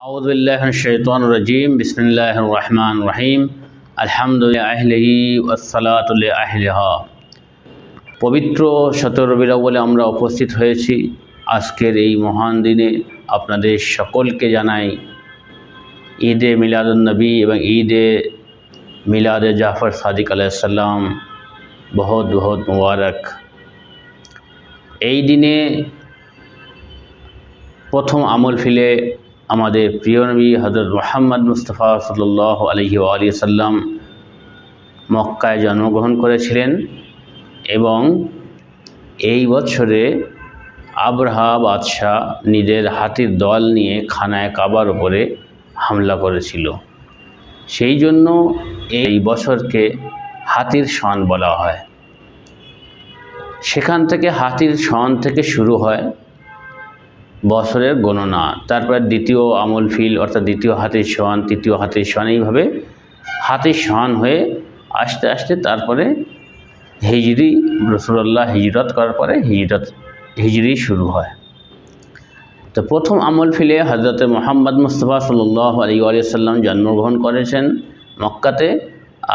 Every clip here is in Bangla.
আউযু বিল্লাহি মিনাশ শাইতানির রাজীম। বিসমিল্লাহির রহমানির রহিম। আলহামদুলিল্লাহি আহলিহি ওয়াসসালাতু লিআহলিহা। পবিত্র ১৭ রবিউল আউয়ালে আমরা উপস্থিত হয়েছি। আজকের এই মহান দিনে আপনাদের সকলকে জানাই ঈদে মিলাদুন নবী এবং ঈদে মিলাদে জাফর সাদিক আলাইহিস সালাম বহুত বহুত মুবারক। এই দিনে প্রথম আমল ফিলে আমাদের প্রিয় নবী হযরত মুহাম্মদ মুস্তাফা সাল্লাল্লাহু আলাইহি ওয়া আলিহি সাল্লাম মক্কায় জন্মগ্রহণ করেছিলেন এবং এই বছরে আবরাহা বাদশাহ নিজের হাতির দল নিয়ে খানায় কাবার উপরে হামলা করেছিল। সেই জন্য এই বছরকে হাতির সন বলা হয়। সেখান থেকে হাতির সন থেকে শুরু হয় বছরের গণনা। তারপরে দ্বিতীয় আমল ফিল অর্থাৎ দ্বিতীয় হাতির সন, তৃতীয় হাতির সন, এইভাবে হাতির সন হয়ে আস্তে আস্তে তারপরে হিজরি, রাসূলুল্লাহ হিজরত করার পরে হিজরি শুরু হয়। তো প্রথম আমল ফিলে হযরত মুহাম্মদ মুস্তাফা সাল্লাল্লাহু আলাইহি ওয়া সাল্লাম জন্মগ্রহণ করেছেন মক্কাতে।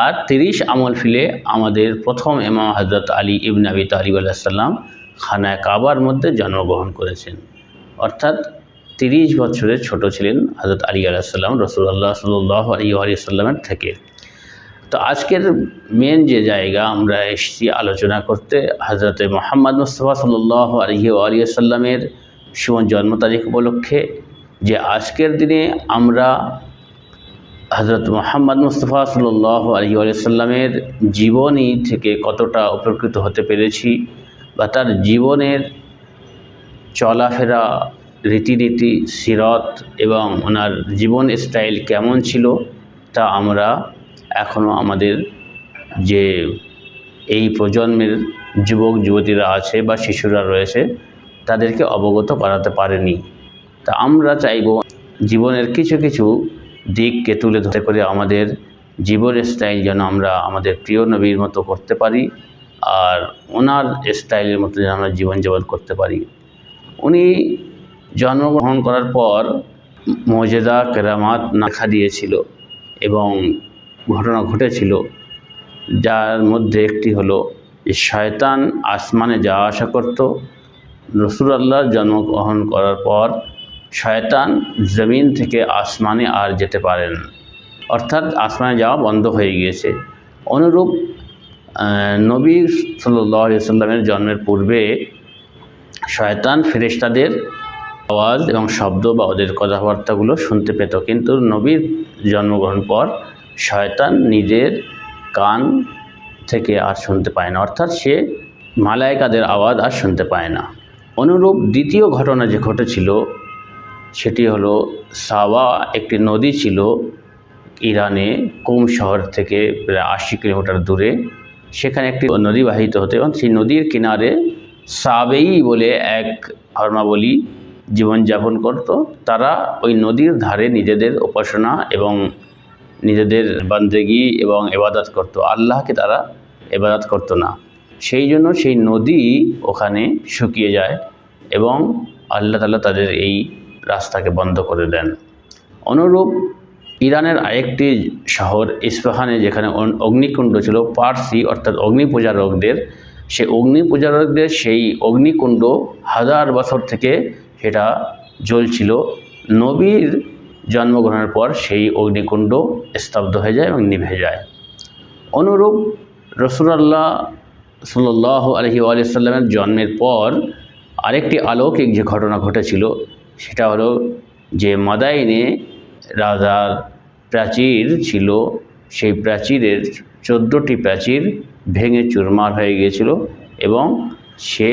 আর 30 আমল ফিলে আমাদের প্রথম ইমাম হযরত আলী ইবনে আবি তালিব আলাইহিস সালাম খানায় কাবার মধ্যে জন্মগ্রহণ করেছেন। অর্থাৎ 30 বছরের ছোট ছিলেন হযরত আলী আলাইহিস সালাম রাসূলুল্লাহ সাল্লাল্লাহু আলাইহি ওয়া সাল্লামের থেকে। তো আজকের মেন যে জায়গা আমরা এসেছি আলোচনা করতে, হযরত মুহাম্মদ মুস্তাফা সাল্লাল্লাহু আলাইহি ওয়া সাল্লামের শুভ জন্ম তারিখ উপলক্ষে, যে আজকের দিনে আমরা হযরত মুহাম্মদ মুস্তাফা সাল্লাল্লাহু আলাইহি ওয়া সাল্লামের জীবনী থেকে কতটা উপকৃত হতে পেরেছি বা তার জীবনের চলাফেরা, রীতিনীতি, সিরত এবং ওনার জীবন স্টাইল কেমন ছিল তা আমরা এখনও আমাদের যে এই প্রজন্মের যুবক যুবতীরা আছে বা শিশুরা রয়েছে তাদেরকে অবগত করাতে পারেনি। তা আমরা চাইব জীবনের কিছু কিছু দিককে তুলে ধরতে করে আমাদের জীবন স্টাইল যেন আমরা আমাদের প্রিয় নবীর মতো করতে পারি আর ওনার স্টাইলের মতো যেন আমরা জীবনযাপন করতে পারি। উনি জন্মগ্রহণ করার পর মুজিজা কেরামাত দেখা দিয়েছিল এবং ঘটনা ঘটেছিল, যার মধ্যে একটি হলো যে শয়তান আসমানে যাওয়া আসা করত। রাসূলুল্লাহ জন্মগ্রহণ করার পর শয়তান জমিন থেকে আসমানে আর যেতে পারেন, অর্থাৎ আসমানে যাওয়া বন্ধ হয়ে গিয়েছে। অনুরূপ নবী সাল্লাল্লাহু আলাইহি সাল্লামের জন্মের পূর্বে শয়তান ফেরেশতাদের আওয়াজ এবং শব্দ বা ওদের কথাবার্তাগুলো শুনতে পেত, কিন্তু নবীর জন্মগ্রহণ পর শয়তান নিজের কান থেকে আর শুনতে পায় না, অর্থাৎ সে মালায়েকাদের আওয়াজ আর শুনতে পায় না। অনুরূপ দ্বিতীয় ঘটনা যে ঘটেছিল সেটি হলো সাওয়া, একটি নদী ছিল ইরানে কুম শহর থেকে প্রায় 80 কিলোমিটার দূরে। সেখানে একটি নদী বাহিত হতো এবং সেই নদীর কিনারে সাবেই বলে এক ধর্মাবলী জীবনযাপন করত। তারা ওই নদীর ধারে নিজেদের উপাসনা এবং নিজেদের বান্দেগি এবং ইবাদত করত, আল্লাহকে তারা ইবাদত করত না। সেই জন্য সেই নদী ওখানে শুকিয়ে যায় এবং আল্লাহ তাআলা তাদের এই রাস্তাকে বন্ধ করে দেন। অনুরূপ ইরানের আরেকটি শহর ইস্পাহানে, যেখানে অগ্নিকুণ্ড ছিল, পারসি অর্থাৎ অগ্নিপূজারকদের, সেই অগ্নিপূজারকদের সেই অগ্নিকুণ্ড 1000 বছর থেকে সেটা জ্বলছিল। নবীর জন্মগ্রহণের পর সেই অগ্নিকুণ্ড স্তব্ধ হয়ে যায় এবং নিভে যায়। অনুরূপ রাসূলুল্লাহ সাল্লাল্লাহু আলাইহি ওয়া সাল্লামের জন্মের পর আরেকটি অলৌকিক যে ঘটনা ঘটেছিল সেটা হলো যে মাদাইনে রাজার প্রাচীর ছিল, সেই প্রাচীরের 14টি প্রাচীর ভেঙে চুরমার হয়ে গিয়েছিল এবং সে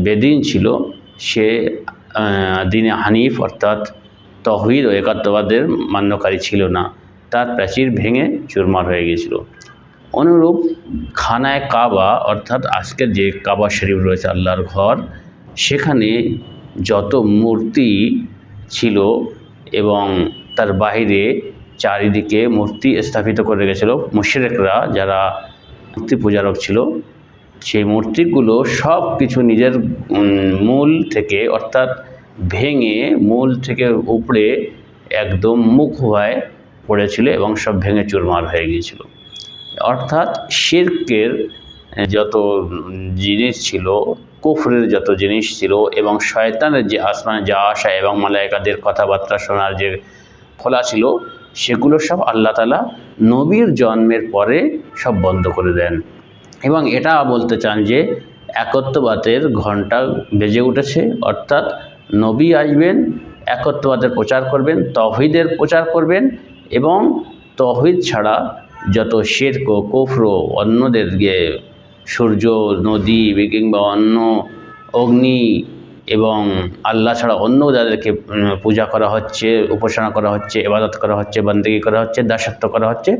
বেদিন ছিল, সে দিনে হানিফ অর্থাৎ তাওহীদ ও একাত্মবাদের মান্যকারী ছিল না, তার প্রাচীর ভেঙে চুরমার হয়ে গিয়েছিল। অনুরূপ খানায় কাবা অর্থাৎ আজকের যে কাবা শরীফ রয়েছে আল্লাহর ঘর, সেখানে যত মূর্তি ছিল এবং তার বাইরে চারিদিকে মূর্তি স্থাপিত করে রেখেছিল মুশরিকরা, যারা মূর্তি পূজারক ছিল, সেই মূর্তিগুলো সব কিছু নিজের মূল থেকে অর্থাৎ ভেঙে মূল থেকে উপড়ে একদম মুখ হয়ে পড়েছিল এবং সব ভেঙে চুরমার হয়ে গিয়েছিল। অর্থাৎ শিরকের যত জিনিস ছিল, কুফরের যত জিনিস ছিল এবং শয়তানের যে আসমানে যাওয়া আসা এবং মালায়েকাদের কথাবার্তা শোনার যে খোলা ছিল, সেগুলো সব আল্লাহ তাআলা নবীর জন্মের পরে সব বন্ধ করে দেন। এবং এটা বলতে চান যে একত্ববাদের ঘণ্টা বেজে উঠেছে, অর্থাৎ নবী আসবেন, একত্ববাদের প্রচার করবেন, তাওহীদের প্রচার করবেন এবং তাওহীদ ছাড়া যত শিরক ও কুফর, অন্যদেরকে সূর্য, নদী কিংবা অন্য অগ্নি এবং আল্লাহ ছাড়া অন্য যাদেরকে পূজা করা হচ্ছে, উপাসনা করা হচ্ছে, ইবাদত করা হচ্ছে, বান্দেগী করা হচ্ছে, দাসত্ব করা হচ্ছে,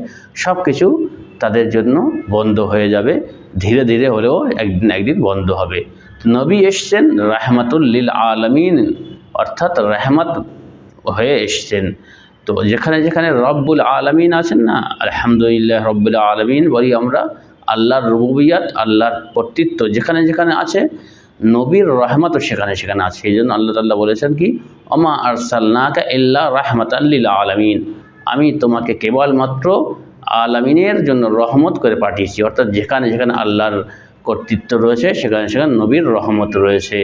সব কিছু তাদের জন্য বন্ধ হয়ে যাবে। ধীরে ধীরে হলেও একদিন বন্ধ হবে। নবী এসছেন রাহমাতুল লিল আলামিন, অর্থাৎ রহমত হয়ে এসছেন। তো যেখানে যেখানে রব্বুল আলামিন আছেন না, আলহামদুলিল্লাহ রব্বুল আলামিন বলি আমরা, আল্লাহর রুবুবিয়ত, আল্লাহর কর্তৃত্ব যেখানে যেখানে আছে, নবীর রহমতও সেখানে সেখানে আছে। এই জন্য আল্লাহ তাআলা বলেছেন কি, ওমা আরসালনাকা ইল্লা রাহমাতাল লিল আলামিন, আমি তোমাকে কেবলমাত্র আলামিনের জন্য রহমত করে পাঠিয়েছি। অর্থাৎ যেখানে যেখানে আল্লাহর কর্তৃত্ব রয়েছে সেখানে সেখানে নবীর রহমত রয়েছে।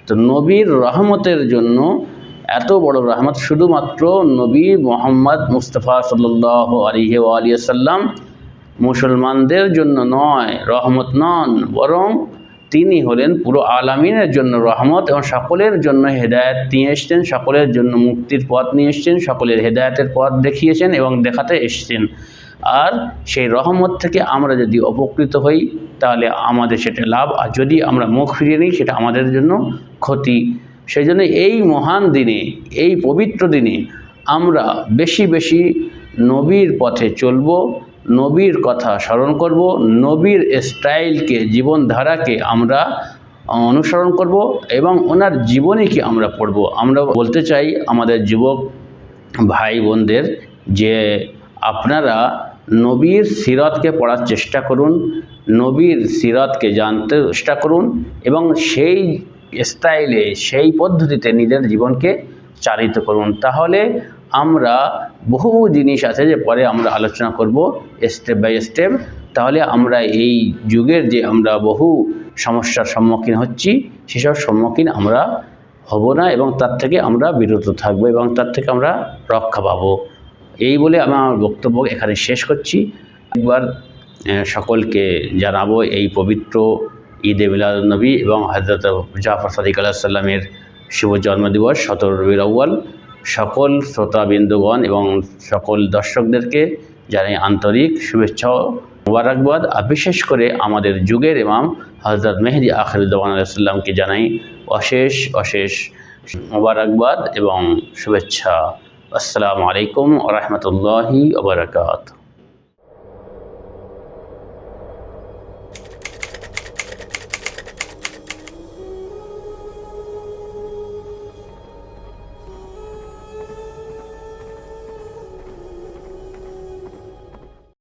তো নবীর রহমতের জন্য এত বড় রহমত শুধুমাত্র নবী মুহাম্মদ মুস্তাফা সাল্লাল্লাহু আলাইহি ওয়া আলিহি ওয়াসাল্লাম মুসলমানদের জন্য নয়, রহমত নন, বরং তিনি হলেন পুরো আলামিনের জন্য রহমত এবং সকলের জন্য হেদায়েত নিয়ে এসেছেন, সকলের জন্য মুক্তির পথ নিয়ে এসেছেন, সকলের হেদায়েতের পথ দেখিয়েছেন এবং দেখাতে এসেছেন। আর সেই রহমত থেকে আমরা যদি উপকৃত হই তাহলে আমাদের সেটা লাভ, আর যদি আমরা মুখ ফিরিয়ে নিই সেটা আমাদের জন্য ক্ষতি। সেই জন্য এই মহান দিনে, এই পবিত্র দিনে আমরা বেশি বেশি নবীর পথে চলব, নবীর কথা স্মরণ করব, নবীর স্টাইলকে, জীবনধারাকে আমরা অনুসরণ করব এবং ওনার জীবনীকে আমরা পড়ব। আমরা বলতে চাই আমাদের যুবক ভাই বোনদের যে আপনারা নবীর সিরাতকে পড়ার চেষ্টা করুন, নবীর সিরাতকে জানতে চেষ্টা করুন এবং সেই স্টাইলে, সেই পদ্ধতিতে নিজের জীবনকে চালিত করুন। তাহলে আমরা বহু জিনিস আছে যে পরে আমরা আলোচনা করব স্টেপ বাই স্টেপ। তাহলে আমরা এই যুগের যে আমরা বহু সমস্যার সম্মুখীন হচ্ছি, সেসব সম্মুখীন আমরা হব না এবং তার থেকে আমরা বিরত থাকব এবং তার থেকে আমরা রক্ষা পাবো। এই বলে আমার বক্তব্য এখানে শেষ করছি। একবার সকলকে জানাবো এই পবিত্র ঈদে মিলাদুন্নবী এবং হযরত জাফর সাদিক আলাইহিস সালামের শুভ জন্মদিবস 17 রবিউল আউয়াল। সকল শ্রোতাবৃন্দগণ এবং সকল দর্শকদেরকে জানাই আন্তরিক শুভেচ্ছা ও মোবারকবাদ। আর বিশেষ করে আমাদের যুগের ইমাম হযরত মেহেদী আখিরুজ্জামান আলাইহিস সালামকে জানাই অশেষ অশেষ মোবারকবাদ এবং শুভেচ্ছা। আসসালামু আলাইকুম ওয়া রাহমাতুল্লাহি ওয়া বারাকাতুহু।